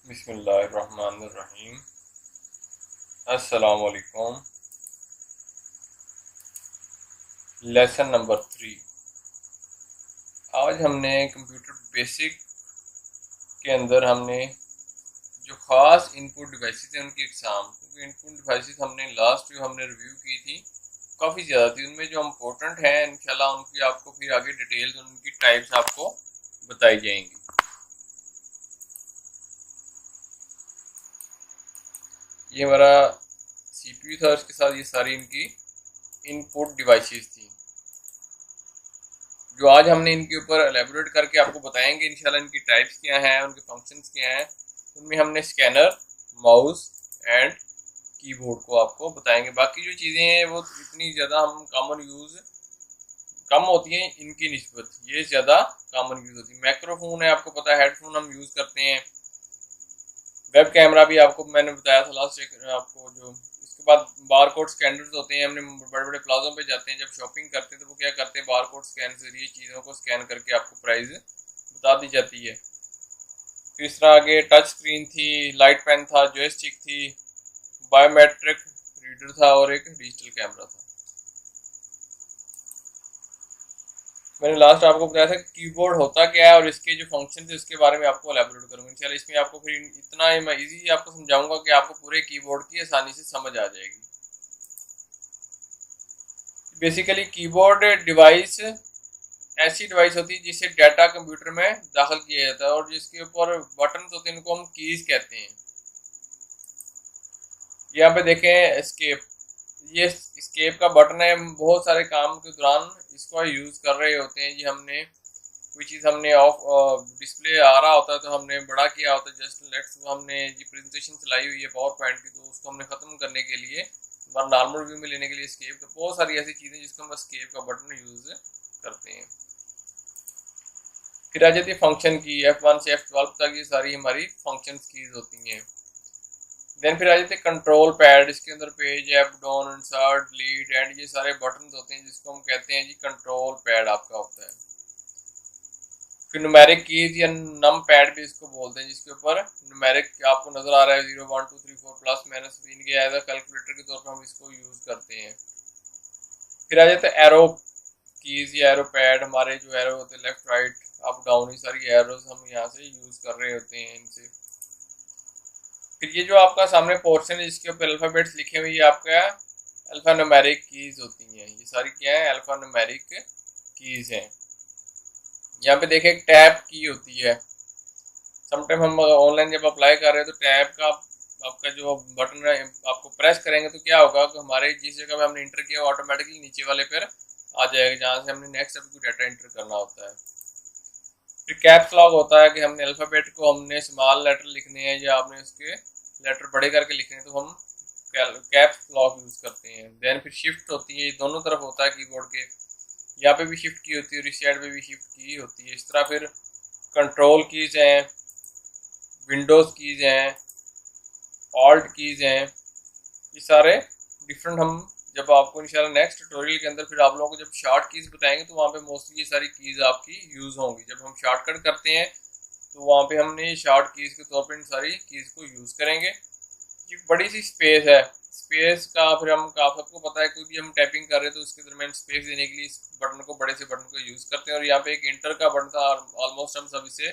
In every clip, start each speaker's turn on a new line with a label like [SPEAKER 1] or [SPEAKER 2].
[SPEAKER 1] बिस्मिल्लाहिर्रहमानिर्रहीम। अस्सलाम वालेकुम। Lesson number 3। आज हमने कंप्यूटर बेसिक के अंदर हमने जो ख़ास इनपुट डिवाइसेस हैं उनकी एग्ज़ाम, क्योंकि इनपुट डिवाइसेस हमने लास्ट जो हमने रिव्यू की थी काफ़ी ज़्यादा थी, उनमें जो इम्पोर्टेंट हैं इंशाल्लाह उनकी आपको फिर आगे डिटेल्स उनकी टाइप्स आपको बताई जाएंगी। ये हमारा सीपीयू था, उसके साथ ये सारी इनकी इनपुट डिवाइसेस थी जो आज हमने इनके ऊपर एलेबोरेट करके आपको बताएंगे इंशाल्लाह। इनकी टाइप्स क्या हैं, उनके फंक्शंस क्या हैं, उनमें हमने स्कैनर, माउस एंड कीबोर्ड को आपको बताएंगे। बाकी जो चीज़ें हैं वो इतनी ज़्यादा हम कॉमन यूज़ कम होती हैं इनकी निस्बत, ये ज़्यादा कॉमन यूज़ होती है। माइक्रोफोन है, आपको पता है, हेडफोन हम यूज़ करते हैं। वेब कैमरा भी आपको मैंने बताया था लास्ट आपको। जो इसके बाद बार कोड स्कैनर्स होते हैं, हमने बड़े बड़े प्लाजों पे जाते हैं जब शॉपिंग करते हैं तो वो क्या करते हैं, बार कोड स्कैन से ये चीज़ों को स्कैन करके आपको प्राइस बता दी जाती है। फिर इस तरह आगे टच स्क्रीन थी, लाइट पेन था, जॉयस्टिक थी, बायोमेट्रिक रीडर था और एक डिजिटल कैमरा था। मैंने लास्ट आपको बताया था कि कीबोर्ड होता क्या है और इसके जो फंक्शन थे उसके बारे में आपको एलैबोरेट करूंगा इंशाल्लाह। इसमें आपको फिर इतना मैं इजी आपको समझाऊंगा कि आपको पूरे कीबोर्ड की आसानी से समझ आ जाएगी। बेसिकली कीबोर्ड डिवाइस ऐसी डिवाइस होती है जिससे डाटा कंप्यूटर में दाखिल किया जाता है और जिसके ऊपर बटन होते हैं उनको हम कीज कहते हैं। यहाँ पे देखें एस्केप, ये एस्केप का बटन है। हम बहुत सारे काम के दौरान इसको यूज कर रहे होते हैं जी। हमने कोई चीज़ हमने ऑफ डिस्प्ले आ रहा होता है तो हमने बड़ा किया होता है, जस्ट लेट्स हमने जी प्रेजेंटेशन चलाई हुई है पावर पॉइंट की, तो उसको हमने ख़त्म करने के लिए नॉर्मल व्यू में लेने के लिए एस्केप, तो बहुत सारी ऐसी चीज़ें जिसको हम एस्केप का बटन यूज़ करते हैं। फिर आ जाती है फंक्शन की, F1 से F12 तक ये सारी हमारी फंक्शन कीज होती हैं। देन फिर आ जाते हैं कंट्रोल पैड, इसके अंदर page, up down, insert, delete and ये सारे बटन होते हैं जिसको हम कहते हैं जी कंट्रोल पैड आपका होता है। फिर न्यूमेरिक कीज या नम पैड भी इसको बोलते हैं, जिसके ऊपर न्यूमेरिक आपको नजर आ रहा है 0 1 2 3 4 प्लस माइनस, इनके एज अ कैलकुलेटर के तौर पर हम इसको यूज करते हैं। फिर आ जाते हैं एरो कीज या एरो पैड, हमारे जो एरो होते हैं लेफ्ट राइट अप डाउन, ये सारी एरोज हम यहाँ से यूज कर रहे होते हैं इनसे। फिर ये जो आपका सामने पोर्शन है जिसके ऊपर अल्फाबेट्स लिखे हुए, ये आपका अल्फा न्यूमेरिक कीज होती हैं। ये सारी क्या है, अल्फा न्यूमेरिक कीज हैं। यहाँ पे देखें एक टैब की होती है। समटाइम हम ऑनलाइन जब अप्लाई कर रहे हैं तो टैब का आपका जो बटन है आपको प्रेस करेंगे तो क्या होगा कि हमारे जिस जगह पे हमने इंटर किया ऑटोमेटिकली नीचे वाले पर आ जाएगा जहाँ से हमने नेक्स्ट आपको डाटा इंटर करना होता है। फिर कैप्स लॉक होता है कि हमने अल्फ़ाबेट को हमने स्मॉल लेटर लिखने हैं या आपने उसके लेटर बड़े करके लिखने हैं तो हम कैप्स लॉक यूज़ करते हैं। देन फिर शिफ्ट होती है, दोनों तरफ होता है कीबोर्ड के, यहाँ पे भी शिफ्ट की होती है और इस साइड पे भी शिफ्ट की होती है। इस तरह फिर कंट्रोल कीज हैं, विंडोज़ कीज हैं, ऑल्ट कीज हैं, ये सारे डिफरेंट। हम जब आपको इंशाल्लाह नेक्स्ट ट्यूटोरियल के अंदर फिर आप लोगों को जब शॉर्ट कीज बताएंगे तो वहाँ पे मोस्टली ये सारी कीज आपकी यूज़ होंगी। जब हम शॉर्टकट करते हैं तो वहाँ पे हमने शॉर्ट कीज के तौर पर इन सारी कीज को यूज़ करेंगे। ये बड़ी सी स्पेस है, स्पेस का फिर हम सबको पता है कोई भी हम टाइपिंग कर रहे हैं तो उसके दरमियान स्पेस देने के लिए इस बटन को, बड़े से बटन को यूज़ करते हैं। और यहाँ पे एक इंटर का बटन था, ऑलमोस्ट हम सब इसे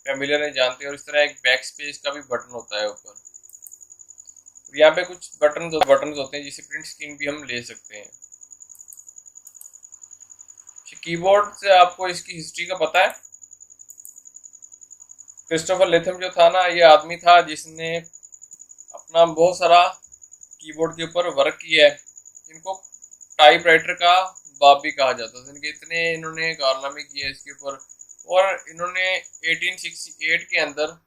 [SPEAKER 1] फैमिलियर है, जानते हैं। और इस तरह एक बैक स्पेस का भी बटन होता है ऊपर। यहाँ पे कुछ बटन होते हैं जिसे प्रिंट स्क्रीन भी हम ले सकते हैं। कीबोर्ड से आपको इसकी हिस्ट्री का पता है। क्रिस्टोफर लेथम जो था ना, ये आदमी था जिसने अपना बहुत सारा कीबोर्ड के ऊपर वर्क किया है। इनको टाइपराइटर का बाप भी कहा जाता था, इनके इतने इन्होंने कारनामे किए इसके ऊपर। और इन्होंने 1868 के अंदर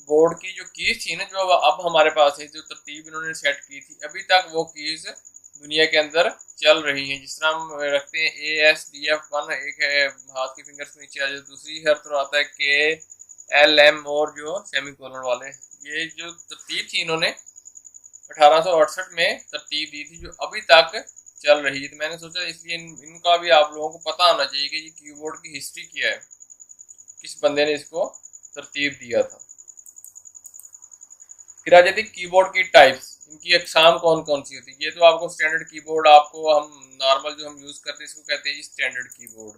[SPEAKER 1] बोर्ड की जो कीज थी ना, जो अब हमारे पास है, जो तरतीब इन्होंने सेट की थी, अभी तक वो कीज दुनिया के अंदर चल रही हैं। जिस तरह हम रखते हैं ASDF1, एक है हाथ की फिंगर्स नीचे आ जाए, दूसरी हर तरह आता है KLM और जो सेमीकोलन वाले, ये जो तरतीब थी इन्होंने 1868 में तरतीब दी थी जो अभी तक चल रही है। तो मैंने सोचा इसलिए इनका भी आप लोगों को पता होना चाहिए कि ये कीबोर्ड की हिस्ट्री क्या है, किस बंदे ने इसको तरतीब दिया था। फिर आ जाती है कीबोर्ड की टाइप्स, इनकी अकसाम कौन कौन सी होती है। ये तो आपको स्टैंडर्ड कीबोर्ड, आपको हम नॉर्मल जो हम यूज़ करते हैं इसको कहते हैं जी स्टैंडर्ड कीबोर्ड।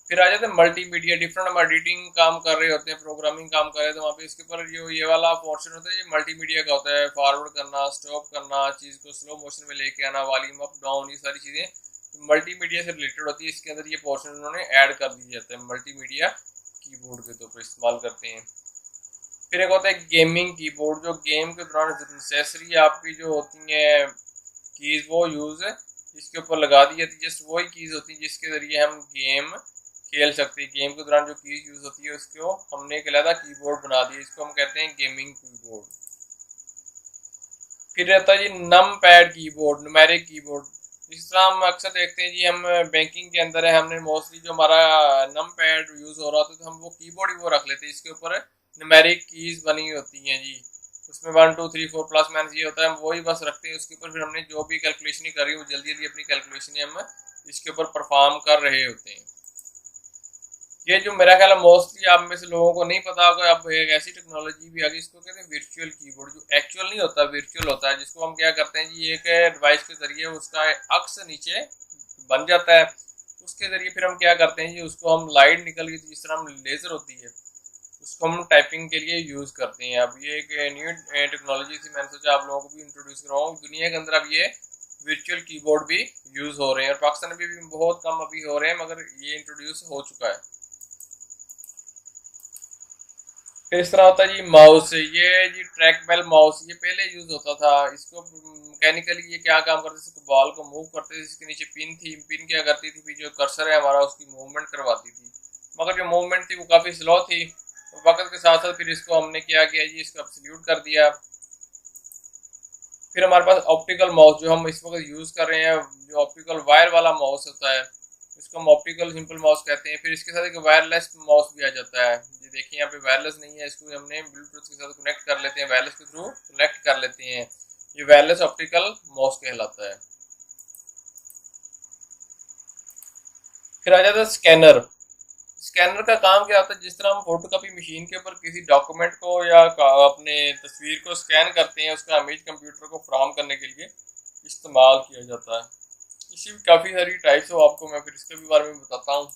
[SPEAKER 1] फिर आ जाते हैं मल्टीमीडिया, डिफरेंट हम एडिटिंग काम कर रहे होते हैं, प्रोग्रामिंग काम कर रहे हैं, तो वहाँ पे इसके ऊपर जो ये वाला पोर्शन होता है ये मल्टीमीडिया का होता है। फॉरवर्ड करना, स्टॉप करना, चीज़ को स्लो मोशन में लेके आना, वॉल्यूम अप डाउन, ये सारी चीज़ें मल्टीमीडिया से रिलेटेड होती है। इसके अंदर ये पोर्शन उन्होंने ऐड कर दिया जाता है, मल्टीमीडिया कीबोर्ड के तौर पर इस्तेमाल करते हैं। फिर एक होता है गेमिंग कीबोर्ड, जो गेम के दौरान नेसेसरी आपकी जो होती हैं कीज़ वो यूज़ इसके ऊपर लगा दी जाती है। जस्ट वही कीज़ होती है जिसके ज़रिए हम गेम खेल सकते हैं। गेम के दौरान जो कीज़ यूज़ होती है उसको हमने एक अलग कीबोर्ड बना दिया, इसको हम कहते हैं गेमिंग कीबोर्ड। फिर रहता है जी नम पैड कीबोर्ड, न्यूमेरिक कीबोर्ड। इस तरह हम अक्सर देखते हैं जी, हम बैंकिंग के अंदर है, हमने मोस्टली जो हमारा नम पैड यूज़ हो रहा था तो हम वो कीबोर्ड ही वो रख लेते हैं, इसके ऊपर न्यूमेरिक कीज़ बनी होती हैं जी, उसमें 1 2 3 4 प्लस माइनस ये होता है, हम वही बस रखते हैं उसके ऊपर। फिर हमने जो भी कैलकुलेशन कर रही है वो जल्दी जल्दी अपनी कैलकुलेशन हम इसके ऊपर परफॉर्म कर रहे होते हैं। ये जो मेरा ख्याल है मोस्टली आप में से लोगों को नहीं पता होगा, अब एक ऐसी टेक्नोलॉजी भी आ गई, इसको कहते हैं वर्चुअल कीबोर्ड, जो एक्चुअल नहीं होता, वर्चुअल होता है, जिसको हम क्या करते हैं जी एक डिवाइस के जरिए उसका अक्स नीचे बन जाता है, उसके जरिए फिर हम क्या करते हैं जी उसको हम लाइट निकल गई जिस तरह हम लेज़र होती है उसको हम टाइपिंग के लिए यूज़ करते हैं। अब ये एक न्यू टेक्नोलॉजी थी, मैंने सोचा आप लोगों को भी इंट्रोड्यूस कराऊँ। दुनिया के अंदर अब ये वर्चुअल कीबोर्ड भी यूज़ हो रहे हैं और पाकिस्तान में भी बहुत कम अभी हो रहे हैं, मगर ये इंट्रोड्यूस हो चुका है। फिर इस तरह होता है जी माउस, ये जी ट्रैक बेल माउस, ये पहले यूज़ होता था। इसको मैकेनिकली ये क्या काम करते थे, बॉल को मूव करते थे, इसके नीचे पिन थी, पिन क्या करती थी फिर जो कर्सर है हमारा उसकी मूवमेंट करवाती थी, मगर जो मूवमेंट थी वो काफ़ी स्लो थी। तो वक्त के साथ साथ फिर इसको हमने क्या किया जी इसको एब्सोल्यूट कर दिया। फिर हमारे पास ऑप्टिकल माउस जो हम इस वक्त यूज़ कर रहे हैं, जो ऑप्टिकल वायर वाला माउस होता है इसको हम ऑप्टिकल सिंपल माउस कहते हैं। फिर इसके साथ एक वायरलेस माउस भी आ जाता है, ये देखिए यहाँ पे वायरलेस नहीं है, इसको हमने ब्लूटूथ के साथ कनेक्ट कर लेते हैं, वायरलेस के थ्रू कनेक्ट कर लेते हैं, ये वायरलेस ऑप्टिकल माउस कहलाता है। फिर आ जाता है स्कैनर। स्कैनर का काम क्या होता है, जिस तरह हम फोटोकॉपी मशीन के ऊपर किसी डॉक्यूमेंट को या अपने तस्वीर को स्कैन करते हैं, उसका इमेज कंप्यूटर को फ्राहम करने के लिए इस्तेमाल किया जाता है। इसी भी काफ़ी सारी टाइप्स हो, आपको मैं फिर इसके भी बारे में बताता हूँ।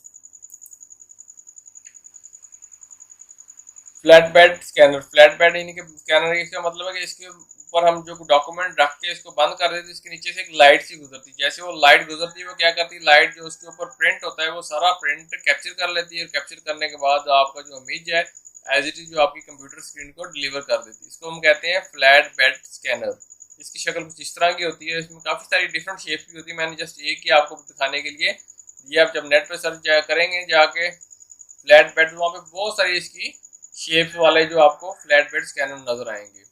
[SPEAKER 1] Flat bed scanner, flat bed यानी कि स्कैनर, इसका मतलब है कि इसके ऊपर हम जो डॉक्यूमेंट रख के इसको बंद कर देते हैं, इसके नीचे से एक लाइट सी गुजरती है, जैसे वो लाइट गुजरती है वो क्या करती है, लाइट जो उसके ऊपर प्रिंट होता है वो सारा प्रिंट कैप्चर कर लेती है, और कैप्चर करने के बाद आपका जो इमेज है एज इट इज जो आपकी कंप्यूटर स्क्रीन को डिलीवर कर देती है। इसको हम कहते हैं फ्लैट बेड स्कैनर। इसकी शक्ल कुछ इस तरह की होती है, इसमें काफ़ी सारी डिफरेंट शेप की होती है, मैंने जस्ट एक ही आपको दिखाने के लिए ये, आप जब नेट पर सर्च करेंगे जाके फ्लैट बेड, वहाँ पे बहुत सारी इसकी शेप्स वाले जो आपको फ्लैट बेड स्कैनर नजर आएंगे।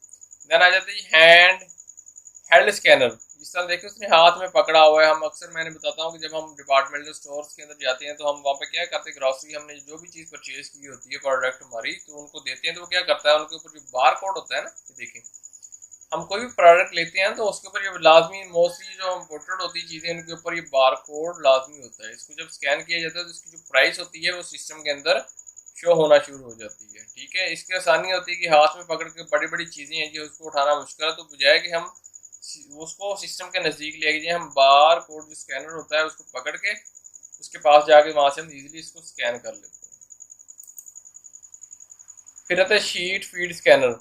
[SPEAKER 1] देन आ जाती है हैंड हेल्ड स्कैनर, जिस तरह देखिए उसने हाथ में पकड़ा हुआ है। हम अक्सर मैंने बताता हूँ कि जब हम डिपार्टमेंटल स्टोर्स के अंदर जाते हैं तो हम वहाँ पे क्या करते हैं, ग्रॉसरी हमने जो भी चीज़ परचेज की होती है प्रोडक्ट हमारी, तो उनको देते हैं, तो वो क्या करता है उनके ऊपर जो बार कोड होता है ना, ये देखें हम कोई भी प्रोडक्ट लेते हैं तो उसके ऊपर ये लाजमी, मोस्टली जो इम्पोर्टेड होती है चीज़ें उनके ऊपर ये बार कोड लाजमी होता है। इसको जब स्कैन किया जाता है तो इसकी जो प्राइस होती है वो सिस्टम के अंदर शो होना शुरू हो जाती है। ठीक है, इसकी आसानी होती है कि हाथ में पकड़ के बड़ी बड़ी चीज़ें हैं जो उसको उठाना मुश्किल है, तो बजाय कि हम उसको सिस्टम के नज़दीक ले जाए, हम बार कोड जो स्कैनर होता है उसको पकड़ के उसके पास जाके वहाँ से हम इजीली इसको स्कैन कर लेते हैं। फिर आता है sheet feed scanner.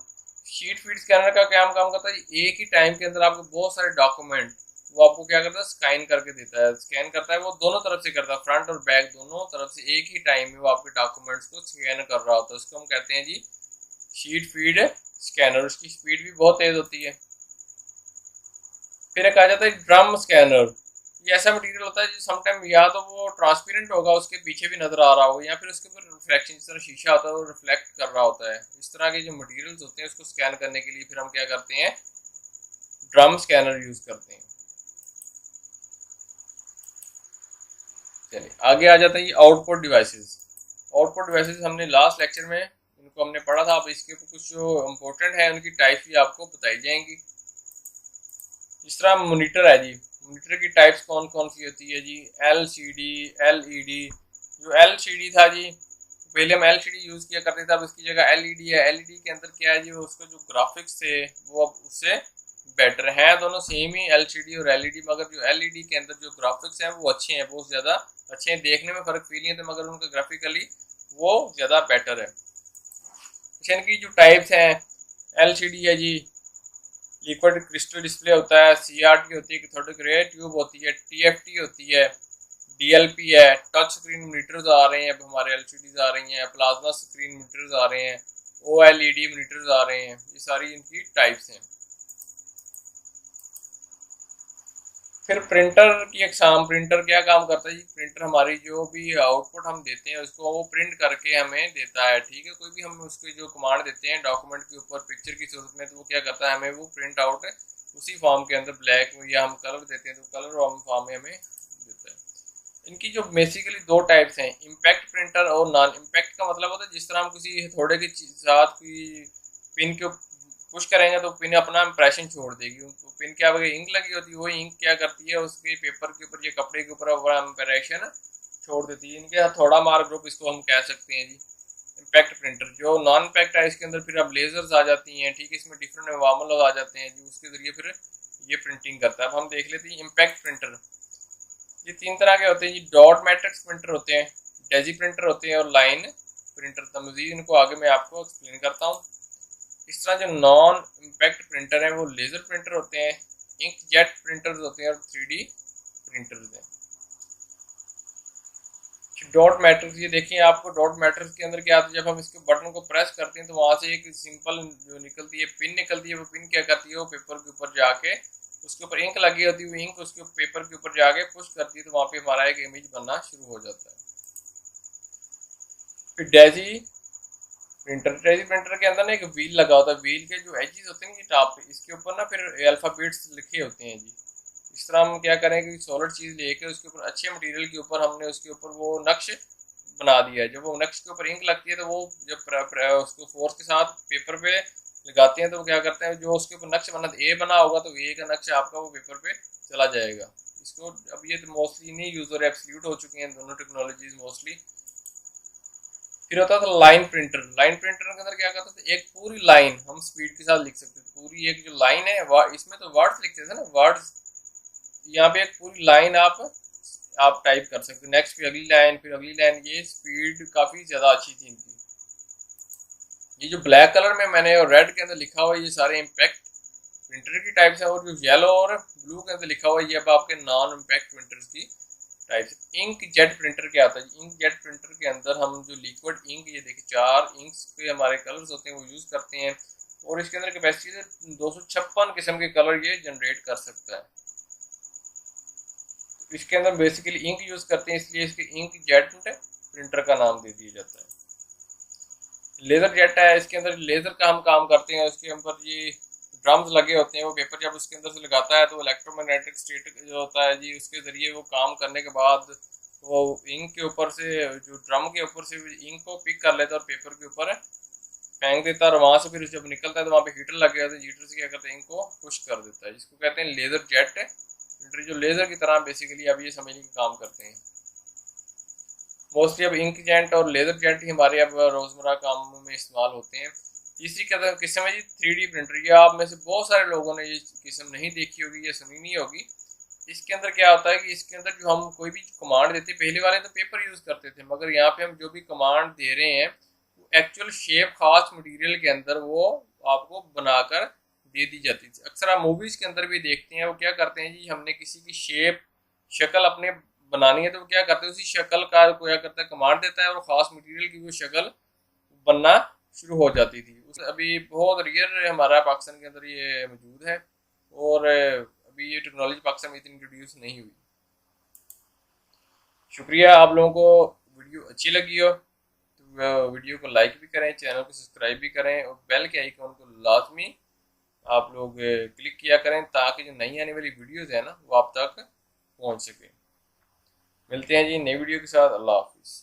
[SPEAKER 1] Sheet feed scanner का क्या काम करता है, एक ही टाइम के अंदर आपको बहुत सारे डॉक्यूमेंट वो आपको क्या करता है स्कैन करके देता है, स्कैन करता है, वो दोनों तरफ से करता है, फ्रंट और बैक दोनों तरफ से एक ही टाइम में वो आपके डॉक्यूमेंट्स को स्कैन कर रहा होता है। उसको हम कहते हैं जी शीट फीड स्कैनर। उसकी स्पीड भी बहुत तेज होती है। फिर एक आ जाता है ड्रम स्कैनर। ये ऐसा मटेरियल होता है जो समटाइम या तो वो ट्रांसपेरेंट होगा, उसके पीछे भी नजर आ रहा होगा, या फिर उसके ऊपर रिफ्लेक्शन, जिस तरह शीशा होता है वो रिफ्लेक्ट कर रहा होता है। इस तरह के जो मटेरियल्स होते हैं उसको स्कैन करने के लिए फिर हम क्या करते हैं, ड्रम स्कैनर यूज करते हैं। चलिए आगे आ जाता है ये आउटपुट डिवाइसेस। आउटपुट डिवाइसेस हमने लास्ट लेक्चर में इनको हमने पढ़ा था, अब इसके ऊपर कुछ जो इम्पोर्टेंट है उनकी टाइप भी आपको बताई जाएंगी। इस तरह मोनीटर है जी, मोनीटर की टाइप्स कौन कौन सी होती है जी, LCD, LED। जो LCD था जी पहले हम LCD यूज किया करते थे, अब इसकी जगह LED है। LED के अंदर क्या है जी, उसको जो ग्राफिक्स थे वो अब उससे बेटर है, दोनों सेम ही LCD और LED, मगर जो LED के अंदर जो ग्राफिक्स हैं वो अच्छे हैं, बहुत ज़्यादा अच्छे हैं, देखने में फ़र्क फील नहीं है, मगर उनका ग्राफिकली वो ज़्यादा बेटर है। अच्छा, इनकी जो टाइप्स हैं, LCD है जी, लिक्विड क्रिस्टल डिस्प्ले होता है, CRT होती है, कैथोडिक रे ट्यूब होती है, TFT होती है, DLP है, टच स्क्रीन मॉनिटर्स आ रहे हैं, अब हमारे LCDs आ रही हैं, प्लाज्मा स्क्रीन मॉनिटर्स आ रहे हैं, OLED मॉनिटर्स आ रहे हैं, ये सारी इनकी टाइप्स हैं। फिर प्रिंटर की एग्जाम, प्रिंटर क्या काम करता है जी, प्रिंटर हमारी जो भी आउटपुट हम देते हैं उसको वो प्रिंट करके हमें देता है, ठीक है। कोई भी हम उसके जो कमांड देते हैं डॉक्यूमेंट के ऊपर पिक्चर की सूरत में, तो वो क्या करता है, हमें वो प्रिंट आउट उसी फॉर्म के अंदर ब्लैक में, या हम कलर देते हैं तो कलर फॉर्म में हमें देता है। इनकी जो बेसिकली दो टाइप्स हैं, इम्पैक्ट प्रिंटर और नॉन इम्पैक्ट। का मतलब होता है जिस तरह हम किसी हथौड़े के साथ कोई पिन के पुश करेंगे तो पिन अपना इंप्रेशन छोड़ देगी, पिन क्या वही इंक लगी होती है, वही इंक क्या करती है उसके पेपर के ऊपर या कपड़े के ऊपर अपना इंप्रेशन छोड़ देती है। इनके हथौड़ा मार ग्रुप इसको हम कह सकते हैं जी, इम्पैक्ट प्रिंटर। जो नॉन इम्पैक्ट है इसके अंदर फिर अब लेजर्स आ जाती हैं, ठीक है, इसमें डिफरेंट एनवायरनमेंट आ जाते हैं जी, उसके जरिए फिर ये प्रिंटिंग करता है। अब हम देख लेते हैं इम्पैक्ट प्रिंटर। ये तीन तरह के होते हैं जी, डॉट मैट्रिक्स प्रिंटर होते हैं, डेजी प्रिंटर होते हैं और लाइन प्रिंटर। तो मजीद इनको आगे मैं आपको एक्सप्लेन करता हूँ। इस तरह जो नॉन इम्पैक्ट प्रिंटर है वो लेजर प्रिंटर होते हैं, इंक जेट प्रिंटर्स होते हैं और 3D प्रिंटर्स हैं। डॉट मैट्रिक्स, ये देखिए आपको डॉट मैट्रिक्स के अंदर क्या आता है, जब हम इसके बटन को प्रेस करते हैं तो वहां से एक सिंपल जो निकलती है पिन निकलती है, वो पिन क्या करती है, वो पेपर के ऊपर जाके उसके ऊपर इंक लगी होती है, वो इंक उसके पेपर के ऊपर जाके पुश करती है, तो वहां पे हमारा एक इमेज बनना शुरू हो जाता है। फिर डेजी प्रिंटर, डेजी प्रिंटर के अंदर ना एक व्हील लगा होता है, व्हील के जो एजेस होते हैं ना टॉप पे, इसके ऊपर ना फिर अल्फाबेट्स लिखे होते हैं जी। इस तरह हम क्या करें कि सॉलिड चीज़ लेके उसके ऊपर अच्छे मटेरियल के ऊपर हमने उसके ऊपर वो नक्श बना दिया है। जब वो नक्श के ऊपर इंक लगती है तो वो जब उसको फोर्स के साथ पेपर पे लगाते हैं तो वो क्या करते हैं, जो उसके ऊपर नक्श बना ए बना होगा तो ए का नक्श आपका वो पेपर पे चला जाएगा। इसको अब ये तो मोस्टली नहीं यूजर एब्सोल्यूट हो चुके हैं दोनों टेक्नोलॉजीज मोस्टली। फिर होता था लाइन प्रिंटर। लाइन प्रिंटर के अंदर क्या करता था, एक पूरी लाइन हम स्पीड के साथ लिख सकते थे, पूरी एक जो लाइन है इसमें तो वर्ड्स लिखते थे ना, वर्ड्स, यहाँ पे एक पूरी लाइन आप टाइप कर सकते हैं, नेक्स्ट फिर अगली लाइन, फिर अगली लाइन, ये स्पीड काफ़ी ज़्यादा अच्छी थी इनकी। ये जो ब्लैक कलर में मैंने और रेड के अंदर लिखा हुआ है ये सारे इम्पैक्ट प्रिंटर की टाइप्स हैं, और जो येलो और ब्लू के अंदर लिखा हुआ है ये अब आपके नॉन इम्पैक्ट प्रिंटर्स की टाइप्स। इंक जेट प्रिंटर क्या आता है, इंक जेट प्रिंटर के अंदर हम जो लिक्विड इंक, ये देखिए 4 इंक्स के हमारे कलर्स होते हैं वो यूज़ करते हैं, और इसके अंदर कैपेसिटी से 256 किस्म के कलर ये जनरेट कर सकता है। इसके अंदर बेसिकली इंक यूज़ करते हैं, इसलिए इसके इंक जेट प्रिंटर का नाम दे दिया जाता है। लेज़र जेट है, इसके अंदर लेज़र का हम काम करते हैं, उसके ऊपर ये ड्रम्स लगे होते हैं, वो पेपर जब उसके अंदर से लगाता है तो इलेक्ट्रोमैग्नेटिक स्टेट जो होता है जी, उसके ज़रिए वो काम करने के बाद वो इंक के ऊपर से, जो ड्रम के ऊपर से इंक को पिक कर लेता है और पेपर के ऊपर फेंक देता है, और वहाँ से फिर जब निकलता है तो वहाँ पे हीटर लग गया, तो हीटर से क्या करते हैं, इंक को पुश कर देता है, जिसको कहते हैं लेज़र जेट प्रिंटर, जो लेज़र की तरह बेसिकली अब ये समझने का काम करते हैं। मोस्टली अब इंक जेट और लेज़र जेट ही हमारे अब रोज़मर्रा काम में इस्तेमाल होते हैं। तीसरी किस्म है जी 3D प्रिंटर। ये आप में से बहुत सारे लोगों ने ये किस्म नहीं देखी होगी या सुनी नहीं होगी। इसके अंदर क्या होता है कि इसके अंदर जो हम कोई भी कमांड देते हैं, पहले वाले तो पेपर यूज़ करते थे, मगर यहाँ पे हम जो भी कमांड दे रहे हैं वो एक्चुअल शेप खास मटेरियल के अंदर वो आपको बनाकर दे दी जाती थी। अक्सर आप मूवीज़ के अंदर भी देखते हैं, वो क्या करते हैं जी, हमने किसी की शेप शक्ल अपने बनानी है तो वो क्या करते हैं, उसी शक्ल का क्या करता है, कमांड देता है और ख़ास मटेरियल की वो शक्ल बनना शुरू हो जाती थी। अभी बहुत रेयर हमारा पाकिस्तान के अंदर ये मौजूद है, और अभी ये टेक्नोलॉजी पाकिस्तान में इतनी इंट्रोड्यूस नहीं हुई। शुक्रिया। आप लोगों को वीडियो अच्छी लगी हो तो वीडियो को लाइक भी करें, चैनल को सब्सक्राइब भी करें, और बेल के आइकन को लाजमी आप लोग क्लिक किया करें ताकि जो नई आने वाली वीडियोज़ है ना वो आप तक पहुँच सके। मिलते हैं जी नई वीडियो के साथ। अल्लाह हाफिज़।